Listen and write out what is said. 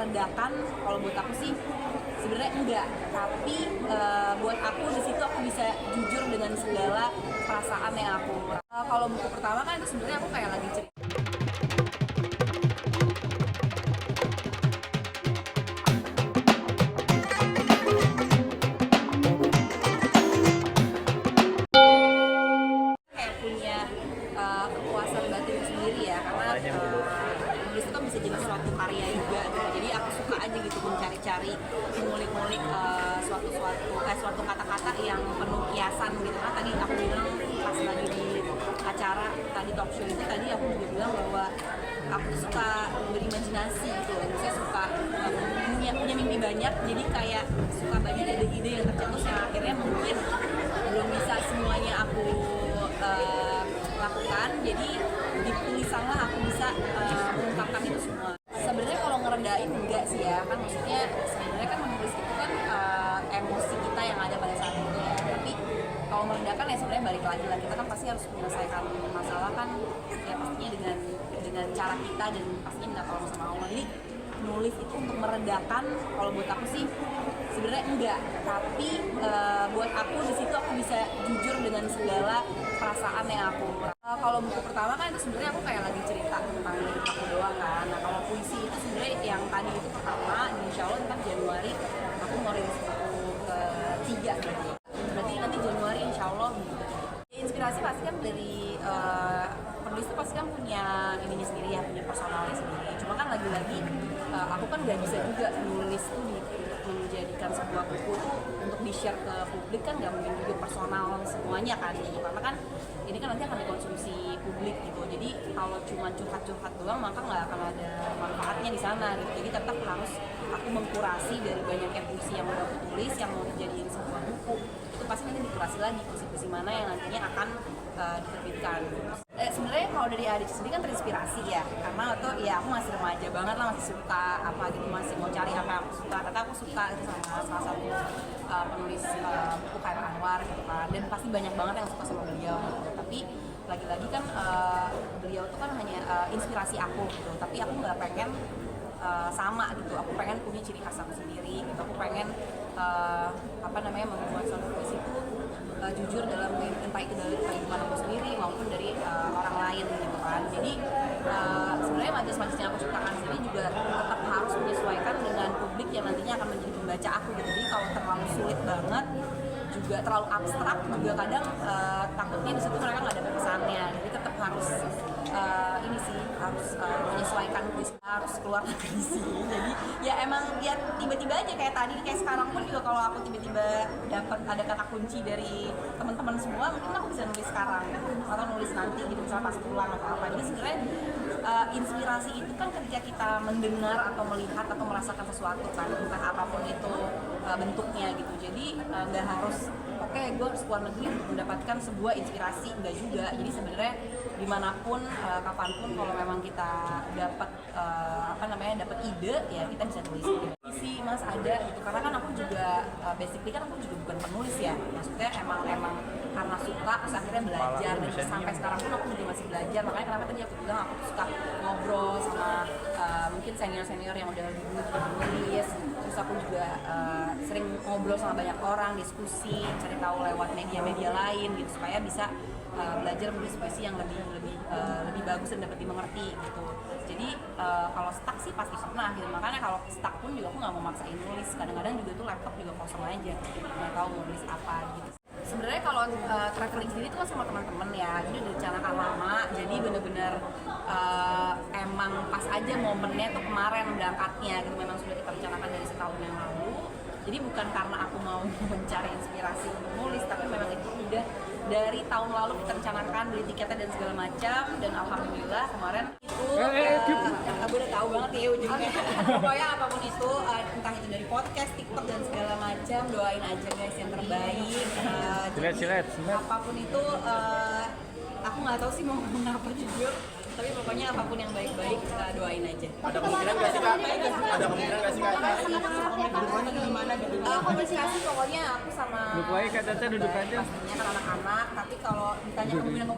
meredakan, kalau buat aku sih sebenarnya enggak, tapi buat aku di situ aku bisa jujur dengan segala perasaan yang aku kalau buku pertama kan itu sebenarnya aku kayak lagi cerita. Kayak punya kepuasan batin sendiri ya, karena nulis itu kan bisa jadi suatu karya juga gitu. Jadi aku suka aja gitu mencari-cari, mengulik-ngulik suatu kata-kata yang penuh kiasan gitu. Kan tadi aku bilang pas lagi di acara tadi talk show itu tadi aku juga bilang bahwa aku tuh suka berimajinasi gitu loh. Saya suka punya mimpi banyak, jadi kayak suka banyak ide-ide yang tercetus yang akhirnya mungkin belum bisa semuanya aku lakukan, jadi di tulisanlah aku bisa mengungkapkan itu semua. Sebenarnya kalau ngerendahin enggak sih ya, kan maksudnya sebenarnya kan menulis itu kan emosi kita yang ada pada saat itu ya, tapi kalau meredakan ya sebenarnya balik lagi lah, kita kan pasti harus menyelesaikan masalah kan ya pastinya dengan cara kita dan pastinya minta tolong sama Allah. Jadi nulis itu untuk meredakan, kalau buat aku sih sebenarnya enggak, tapi buat aku di situ aku bisa jujur dengan segala perasaan yang aku kalau buku pertama kan itu sebenarnya aku kayak lagi cerita tentang hidup aku doang kan. Nah kalau puisi itu sebenarnya yang tadi itu pertama, insya Allah ntar Januari aku mau rilis buku ketiga berarti nanti Januari insya Allah gitu. Inspirasi pasti kan dari penulis itu pasti kan punya ininya sendiri ya, punya personalnya sendiri. Cuma kan lagi-lagi aku kan nggak bisa juga nulis tuh menjadikan sebuah buku tuh untuk di-share ke publik, kan nggak mungkin juga personal semuanya kan gitu. Karena kan ini kan nanti akan dikonsumsi publik gitu. Jadi kalau cuma curhat-curhat doang maka nggak akan ada manfaatnya di sana gitu. Jadi tetap harus aku mengkurasi dari banyaknya puisi yang udah aku tulis yang mau dijadiin sebuah buku. Itu pasti nanti dikurasi lagi puisi-puisi mana yang nantinya akan diterbitkan. Sebenarnya kalau dari Adit sendiri kan terinspirasi ya, karena waktu ya aku masih remaja banget lah, masih suka apa gitu, masih mau cari apa yang aku suka. Ternyata aku suka itu sama salah satu penulis buku Khairul Anwar gitu kan, dan pasti banyak banget yang suka sama beliau gitu. Tapi lagi-lagi kan beliau tuh kan hanya inspirasi aku gitu, tapi aku nggak pengen sama gitu, aku pengen punya ciri khas aku sendiri gitu. Aku pengen membuat suatu puisi itu jujur dalam entah itu dari kehidupan aku sendiri maupun dari orang lain gitu kan. Jadi sebenarnya majas-majas yang aku ciptakan sendiri juga tetap harus menyesuaikan dengan publik yang nantinya akan menjadi pembaca aku gitu. Jadi kalau terlalu sulit banget juga terlalu abstrak juga kadang takutnya di situ mereka nggak ada pesannya. Jadi tetap harus menyesuaikan puisi, harus keluar negeri sih. Jadi ya emang ya tiba-tiba aja kayak tadi, kayak sekarang pun juga kalau aku tiba-tiba dapat ada kata kunci dari teman-teman semua, mungkin aku bisa nulis sekarang atau nulis nanti gitu, misalnya pas pulang atau apa. Jadi sebenarnya inspirasi itu kan ketika kita mendengar atau melihat atau merasakan sesuatu kan, entah apapun itu bentuknya gitu. Jadi nggak harus gue harus keluar negeri untuk mendapatkan sebuah inspirasi, enggak juga. Jadi sebenarnya dimanapun, kapanpun kalau memang kita dapat dapat ide ya kita bisa tulis. Sih Mas ada gitu, karena kan aku juga basically kan aku juga bukan penulis ya, maksudnya emang karena suka terus akhirnya belajar, dan sampai sekarang pun aku juga masih belajar. Makanya kenapa tadi aku bilang aku suka ngobrol sama mungkin senior yang udah lebih dulu menulis. Terus aku juga sering ngobrol sama banyak orang, diskusi, cari tahu lewat media-media lain gitu, supaya bisa belajar menulis puisi yang lebih bagus dan dapat dimengerti gitu. Jadi kalau stuck sih pasti pernah gitu, makanya kalau stuck pun juga aku nggak mau maksain nulis. Kadang-kadang juga tuh laptop juga kosong aja, nggak tahu mau nulis apa gitu. Sebenarnya kalau traveling sendiri itu kan sama teman-teman ya, jadi udah direncanakan lama. Jadi bener-bener emang pas aja momennya tuh kemarin berangkatnya gitu, memang sudah kita rencanakan dari setahun yang lalu. Jadi bukan karena aku mau mencari inspirasi untuk nulis, tapi memang itu udah dari tahun lalu kita rencanakan, beli tiketnya dan segala macam. Dan alhamdulillah kemarin itu aku udah tahu banget ya ujungnya. Pokoknya apapun itu, entah itu dari podcast, TikTok dan segala macam, doain aja guys yang terbaik. Apapun itu, aku nggak tahu sih mau ngomong apa jujur, tapi pokoknya apapun yang baik-baik doain aja. Ada kemungkinan nggak sih Kak? Gimana gitu? Komunikasi pokoknya aku sama duduk aja. pastinya kan anak-anak, tapi kalau ditanya kemungkinan